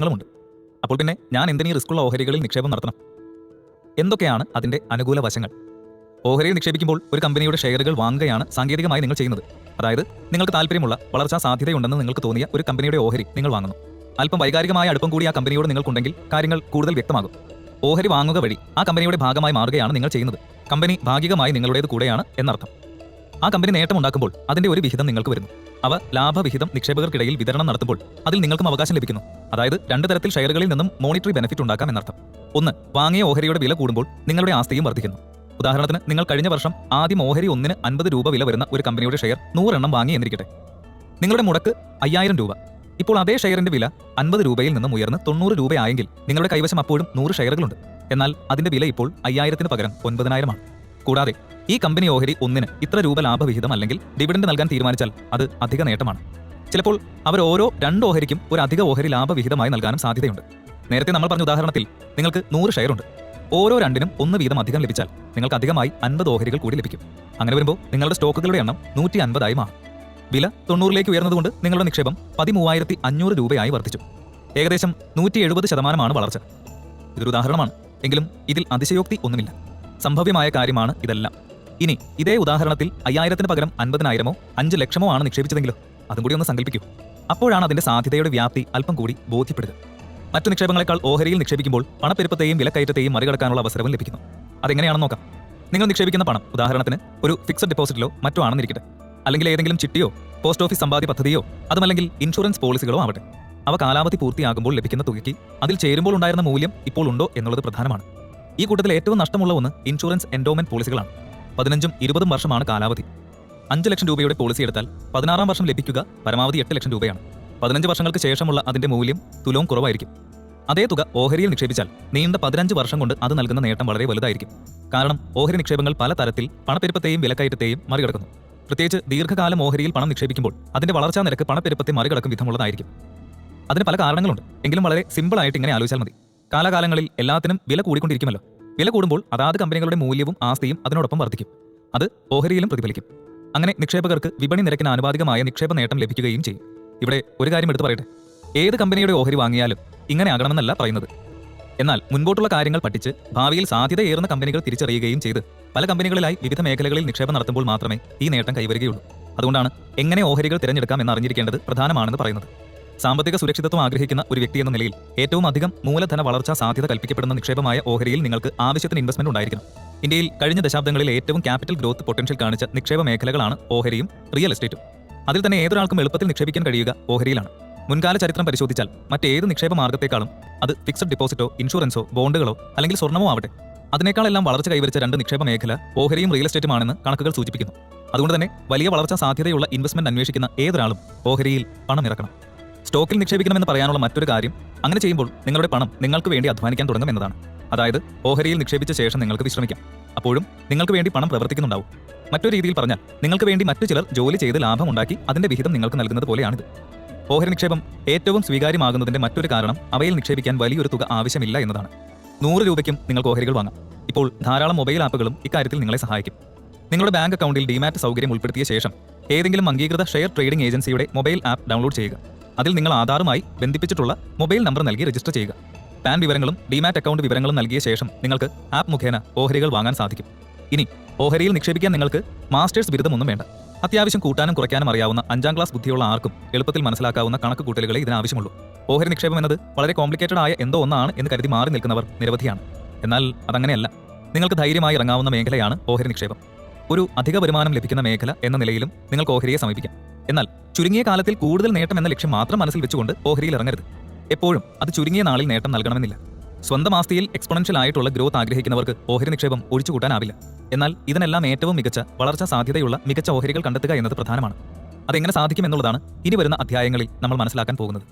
ങ്ങളുമുണ്ട്. അപ്പോൾ പിന്നെ ഞാൻ എന്തിനീ റിസ്ക്കുള്ള ഓഹരികളിൽ നിക്ഷേപം നടത്തണം? എന്തൊക്കെയാണ് അതിന്റെ അനുകൂല വശങ്ങൾ? ഓഹരിയിൽ നിക്ഷേപിക്കുമ്പോൾ ഒരു കമ്പനിയുടെ ഷെയറുകൾ വാങ്ങുകയാണ് സാങ്കേതികമായി നിങ്ങൾ ചെയ്യുന്നത്. അതായത് നിങ്ങൾക്ക് താല്പര്യമുള്ള വളർച്ചാ സാധ്യതയുണ്ടെന്ന് നിങ്ങൾക്ക് തോന്നിയ ഒരു കമ്പനിയുടെ ഓഹരി നിങ്ങൾ വാങ്ങുന്നു. അല്പം വൈകാരികമായ അടുപ്പം കൂടി ആ കമ്പനിയോട് നിങ്ങൾക്കുണ്ടെങ്കിൽ കാര്യങ്ങൾ കൂടുതൽ വ്യക്തമാകും. ഓഹരി വാങ്ങുക വഴി ആ കമ്പനിയുടെ ഭാഗമായി മാറുകയാണ് നിങ്ങൾ ചെയ്യുന്നത്. കമ്പനി ഭാഗികമായി നിങ്ങളുടേത് കൂടെയാണ് എന്നർത്ഥം. ആ കമ്പനി നേട്ടമുണ്ടാക്കുമ്പോൾ അതിന്റെ ഒരു വിഹിതം നിങ്ങൾക്ക് വരുന്നു. അവ ലാഭവിഹിതം നിക്ഷേപകർക്കിടയിൽ വിതരണം നടത്തുമ്പോൾ അതിൽ നിങ്ങൾക്കും അവകാശം ലഭിക്കുന്നു. അതായത് രണ്ട് തരത്തിൽ ഷെയറുകളിൽ നിന്നും മോണിറ്ററി ബെനിഫിറ്റ് ഉണ്ടാക്കാം എന്നർത്ഥം. ഒന്ന്, വാങ്ങിയ ഓഹരിയുടെ വില കൂടുമ്പോൾ നിങ്ങളുടെ ആസ്തിയും വർദ്ധിക്കുന്നു. ഉദാഹരണത്തിന്, നിങ്ങൾ കഴിഞ്ഞ വർഷം ആദ്യം ഓഹരി ഒന്നിന് 50 രൂപ വില വരുന്ന ഒരു കമ്പനിയുടെ ഷെയർ 100 എണ്ണം വാങ്ങി എന്നിരിക്കട്ടെ. നിങ്ങളുടെ മുടക്ക് 5000 രൂപ. ഇപ്പോൾ അതേ ഷെയറിന്റെ വില 50 രൂപയിൽ നിന്നും ഉയർന്ന് 90 രൂപയായെങ്കിൽ നിങ്ങളുടെ കൈവശം അപ്പോഴും 100 ഷെയറുകളുണ്ട്. എന്നാൽ അതിന്റെ വില ഇപ്പോൾ 5000-ന് പകരം 9000 ആണ്. കൂടാതെ ഈ കമ്പനി ഓഹരി ഒന്നിന് ഇത്ര രൂപ ലാഭവിഹിതം അല്ലെങ്കിൽ ഡിവിഡൻഡ് നൽകാൻ തീരുമാനിച്ചാൽ അത് അധിക നേട്ടമാണ്. ചിലപ്പോൾ അവർ ഓരോ 2 ഓഹരിക്കും ഒരു അധിക ഓഹരി ലാഭവിഹിതമായി നൽകാനും സാധ്യതയുണ്ട്. നേരത്തെ നമ്മൾ പറഞ്ഞ ഉദാഹരണത്തിൽ നിങ്ങൾക്ക് 100 ഷെയറുണ്ട്. ഓരോ 2-നും 1 വീതം അധികം ലഭിച്ചാൽ നിങ്ങൾക്ക് അധികമായി 50 ഓഹരികൾ കൂടി ലഭിക്കും. അങ്ങനെ വരുമ്പോൾ നിങ്ങളുടെ സ്റ്റോക്കുകളുടെ എണ്ണം 150 മാറും. വില 90-ലേക്ക് ഉയർന്നതുകൊണ്ട് നിങ്ങളുടെ നിക്ഷേപം 13,500 രൂപയായി വർദ്ധിച്ചു. ഏകദേശം 170% വളർച്ച. ഇതൊരു ഉദാഹരണമാണ്, എങ്കിലും ഇതിൽ അതിശയോക്തി ഒന്നുമില്ല. സംഭവ്യമായ കാര്യമാണ് ഇതെല്ലാം. ഇനി ഇതേ ഉദാഹരണത്തിൽ 5000-ന് പകരം 50,000-മോ 5 ലക്ഷമോ ആണ് നിക്ഷേപിച്ചതെങ്കിലോ? അതും കൂടി ഒന്ന് സങ്കല്പിക്കൂ. അപ്പോഴാണ് അതിന്റെ സാധ്യതയുടെ വ്യാപ്തി അല്പം കൂടി ബോധ്യപ്പെടുക. മറ്റു നിക്ഷേപങ്ങളെക്കാൾ ഓഹരിയിൽ നിക്ഷേപിക്കുമ്പോൾ പണപ്പെരുപ്പത്തെയും വിലക്കയറ്റത്തെയും മറികടക്കാനുള്ള അവസരവും ലഭിക്കുന്നു. അതെങ്ങനെയാണെന്ന് നോക്കാം. നിങ്ങൾ നിക്ഷേപിക്കുന്ന പണം ഉദാഹരണത്തിന് ഒരു ഫിക്സഡ് ഡെപ്പോസിറ്റിലോ മറ്റോ ആണെന്നിരിക്കട്ടെ. അല്ലെങ്കിൽ ഏതെങ്കിലും ചിട്ടിയോ പോസ്റ്റ് ഓഫീസ് സമ്പാദ്യ പദ്ധതിയോ അതുമല്ലെങ്കിൽ ഇൻഷുറൻസ് പോളിസികളോ ആവട്ടെ. അവ കാലാവധി പൂർത്തിയാകുമ്പോൾ ലഭിക്കുന്ന തുകയ്ക്ക് അതിൽ ചേരുമ്പോൾ ഉണ്ടായിരുന്ന മൂല്യം ഇപ്പോൾ ഉണ്ടോ എന്നുള്ളത് പ്രധാനമാണ്. ഈ കൂട്ടത്തിൽ ഏറ്റവും നഷ്ടമുള്ള ഒന്ന് ഇൻഷുറൻസ് എൻഡോമെന്റ് പോളിസികളാണ്. 15ഉം 20ഉം വർഷമാണ് കാലാവധി. 5 ലക്ഷം രൂപയുടെ പോളിസി എടുത്താൽ 16-ാം വർഷം ലഭിക്കുക പരമാവധി 8 ലക്ഷം രൂപയാണ്. 15 വർഷങ്ങൾക്ക് ശേഷമുള്ള അതിന്റെ മൂല്യം തുലവും കുറവായിരിക്കും. അതേ തുക ഓഹരിയിൽ നിക്ഷേപിച്ചാൽ നീണ്ട 15 വർഷം കൊണ്ട് അത് നൽകുന്ന നേട്ടം വളരെ വലുതായിരിക്കും. കാരണം ഓഹരി നിക്ഷേപങ്ങൾ പല തരത്തിൽ പണപ്പെരുപ്പത്തെയും വിലക്കയറ്റത്തെയും മറികടക്കുന്നു. പ്രത്യേകിച്ച് ദീർഘകാലം ഓഹരിയിൽ പണം നിക്ഷേപിക്കുമ്പോൾ അതിന്റെ വളർച്ചാ നിരക്ക് പണപ്പെരുപ്പത്തെ മറികടക്കും വിധമുള്ളതായിരിക്കും. അതിന് പല കാരണങ്ങളുണ്ട്, എങ്കിലും വളരെ സിമ്പിൾ ആയിട്ട് ഇങ്ങനെ ആലോചിച്ചാൽ മതി. കാലാകാലങ്ങളിൽ എല്ലാത്തിനും വില കൂടിക്കൊണ്ടിരിക്കുമല്ലോ. വില കൂടുമ്പോൾ അതാത് കമ്പനികളുടെ മൂല്യവും ആസ്തിയും അതിനോടൊപ്പം വർദ്ധിക്കും. അത് ഓഹരിയിലും പ്രതിഫലിക്കും. അങ്ങനെ നിക്ഷേപകർക്ക് വിപണി നിരക്കിന് ആനുപാതികമായ നിക്ഷേപ നേട്ടം ലഭിക്കുകയും ചെയ്യും. ഇവിടെ ഒരു കാര്യം എടുത്തു പറയട്ടെ. ഏത് കമ്പനിയുടെ ഓഹരി വാങ്ങിയാലും ഇങ്ങനെ ആകണമെന്നല്ല പറയുന്നത്. എന്നാൽ മുൻപോട്ടുള്ള കാര്യങ്ങൾ പഠിച്ച് ഭാവിയിൽ സാധ്യതയേറുന്ന കമ്പനികൾ തിരിച്ചറിയുകയും ചെയ്ത് പല കമ്പനികളിലായി വിവിധ മേഖലകളിൽ നിക്ഷേപം നടത്തുമ്പോൾ മാത്രമേ ഈ നേട്ടം കൈവരികയുള്ളൂ. അതുകൊണ്ടാണ് എങ്ങനെ ഓഹരികൾ തിരഞ്ഞെടുക്കാം എന്നറിഞ്ഞിരിക്കേണ്ടത് പ്രധാനമാണെന്ന് പറയുന്നത്. സാമ്പത്തിക സുരക്ഷിതത്വം ആഗ്രഹിക്കുന്ന ഒരു വ്യക്തി എന്ന നിലയിൽ ഏറ്റവും അധികം മൂലധന വളർച്ചാ സാധ്യത കൽപ്പിക്കപ്പെടുന്ന നിക്ഷേപമായ ഓഹരിയിൽ നിങ്ങൾക്ക് ആവശ്യത്തിന് ഇൻവെസ്റ്റ്മെന്റ് ഉണ്ടായിരിക്കണം. ഇന്ത്യയിൽ കഴിഞ്ഞ ദശാബ്ദങ്ങളിൽ ഏറ്റവും ക്യാപിറ്റൽ ഗ്രോത്ത് പൊട്ടൻഷ്യൽ കാണിച്ച നിക്ഷേപ മേഖലകളാണ് ഓഹരിയും റിയൽ എസ്റ്റേറ്റും. അതിൽ തന്നെ ഏതൊരാൾക്കും എളുപ്പത്തിൽ നിക്ഷേപിക്കാൻ കഴിയുക ഓഹരിയിലാണ്. മുൻകാല ചരിത്രം പരിശോധിച്ചാൽ മറ്റേത് നിക്ഷേപ മാർഗത്തെക്കാളും അത് ഫിക്സഡ് ഡെപ്പോസിറ്റോ ഇൻഷുറൻസോ ബോണ്ടുകളോ അല്ലെങ്കിൽ സ്വർണ്ണമോ ആവട്ടെ, അതിനേക്കാളെല്ലാം വളർച്ച കൈവരിച്ച 2 നിക്ഷേപ മേഖല ഓഹരിയും റിയൽ എസ്റ്റേറ്റുമാണെന്ന് കണക്കുകൾ സൂചിപ്പിക്കുന്നു. അതുകൊണ്ട് തന്നെ വലിയ വളർച്ചാ സാധ്യതയുള്ള ഇൻവെസ്റ്റ്മെന്റ് അന്വേഷിക്കുന്ന ഏതൊരാളും ഓഹരിയിൽ പണം ഇറക്കണം. സ്റ്റോക്കിൽ നിക്ഷേപിക്കണമെന്ന് പറയാനുള്ള മറ്റൊരു കാര്യം, അങ്ങനെ ചെയ്യുമ്പോൾ നിങ്ങളുടെ പണം നിങ്ങൾക്ക് വേണ്ടി അധ്വാനിക്കാൻ തുടങ്ങും എന്നതാണ്. അതായത് ഓഹരിയിൽ നിക്ഷേപിച്ച ശേഷം നിങ്ങൾക്ക് വിശ്രമിക്കാം. അപ്പോഴും നിങ്ങൾക്ക് വേണ്ടി പണം പ്രവർത്തിക്കുന്നുണ്ടാവും. മറ്റൊരു രീതിയിൽ പറഞ്ഞാൽ നിങ്ങൾക്ക് വേണ്ടി മറ്റു ചിലർ ജോലി ചെയ്ത് ലാഭമുണ്ടാക്കി അതിന്റെ വിഹിതം നിങ്ങൾക്ക് നൽകുന്നത് പോലെയാണിത്. ഓഹരി നിക്ഷേപം ഏറ്റവും സ്വീകാര്യമാകുന്നതിന്റെ മറ്റൊരു കാരണം അവയിൽ നിക്ഷേപിക്കാൻ വലിയൊരു തുക ആവശ്യമില്ല എന്നതാണ്. 100 രൂപയ്ക്കും നിങ്ങൾക്ക് ഓഹരികൾ വാങ്ങാം. ഇപ്പോൾ ധാരാളം മൊബൈൽ ആപ്പുകളും ഇക്കാര്യത്തിൽ നിങ്ങളെ സഹായിക്കും. നിങ്ങളുടെ ബാങ്ക് അക്കൗണ്ടിൽ ഡിമാറ്റ് സൗകര്യം ഉൾപ്പെടുത്തിയ ശേഷം ഏതെങ്കിലും അംഗീകൃത ഷെയർ ട്രേഡിംഗ് ഏജൻസിയുടെ മൊബൈൽ ആപ്പ് ഡൗൺലോഡ് ചെയ്യുക. അതിൽ നിങ്ങൾ ആധാറുമായി ബന്ധിപ്പിച്ചിട്ടുള്ള മൊബൈൽ നമ്പർ നൽകി രജിസ്റ്റർ ചെയ്യുക. പാൻ വിവരങ്ങളും ഡിമാറ്റ് അക്കൗണ്ട് വിവരങ്ങളും നൽകിയ ശേഷം നിങ്ങൾക്ക് ആപ്പ് മുഖേന ഓഹരികൾ വാങ്ങാൻ സാധിക്കും. ഇനി ഓഹരിയിൽ നിക്ഷേപിക്കാൻ നിങ്ങൾക്ക് മാസ്റ്റേഴ്സ് ബിരുദമൊന്നും വേണ്ട. അത്യാവശ്യം കൂട്ടാനും കുറയ്ക്കാനും അറിയാവുന്ന 5ാം ക്ലാസ് ബുദ്ധിയുള്ള ആർക്കും എളുപ്പത്തിൽ മനസ്സിലാക്കാവുന്ന കണക്ക് കൂട്ടലുകളെ ഇതിനാവശ്യമുള്ളൂ. ഓഹരി നിക്ഷേപം എന്നത് വളരെ കോംപ്ലിക്കേറ്റഡ് ആയ എന്തോ ഒന്നാണ് എന്ന് കരുതി മാറി നിൽക്കുന്നവർ നിരവധിയാണ്. എന്നാൽ അതങ്ങനെയല്ല. നിങ്ങൾക്ക് ധൈര്യമായി ഇറങ്ങാവുന്ന മേഖലയാണ് ഓഹരി നിക്ഷേപം. ഒരു അധിക വരുമാനം ലഭിക്കുന്ന മേഖല എന്ന നിലയിലും നിങ്ങൾക്ക് ഓഹരിയെ സമീപിക്കാം. എന്നാൽ ചുരുങ്ങിയ കാലത്തിൽ കൂടുതൽ നേട്ടം എന്ന ലക്ഷ്യം മാത്രം മനസ്സിൽ വെച്ചുകൊണ്ട് ഓഹരിയിൽ ഇറങ്ങരുത്. എപ്പോഴും അത് ചുരുങ്ങിയ നാളിൽ നേട്ടം നൽകണമെന്നില്ല. സ്വന്തം ആസ്തിയിൽ എക്സ്പോണൻഷ്യൽ ആയിട്ടുള്ള ഗ്രോത്ത് ആഗ്രഹിക്കുന്നവർക്ക് ഓഹരി നിക്ഷേപം ഒഴിച്ചുകൂട്ടാനാവില്ല. എന്നാൽ ഇതിനെല്ലാം ഏറ്റവും മികച്ച വളർച്ചാ സാധ്യതയുള്ള മികച്ച ഓഹരികൾ കണ്ടെത്തുക എന്നത് പ്രധാനമാണ്. അതെങ്ങനെ സാധിക്കും എന്നുള്ളതാണ് ഇനി വരുന്ന അധ്യായങ്ങളിൽ നമ്മൾ മനസ്സിലാക്കാൻ പോകുന്നത്.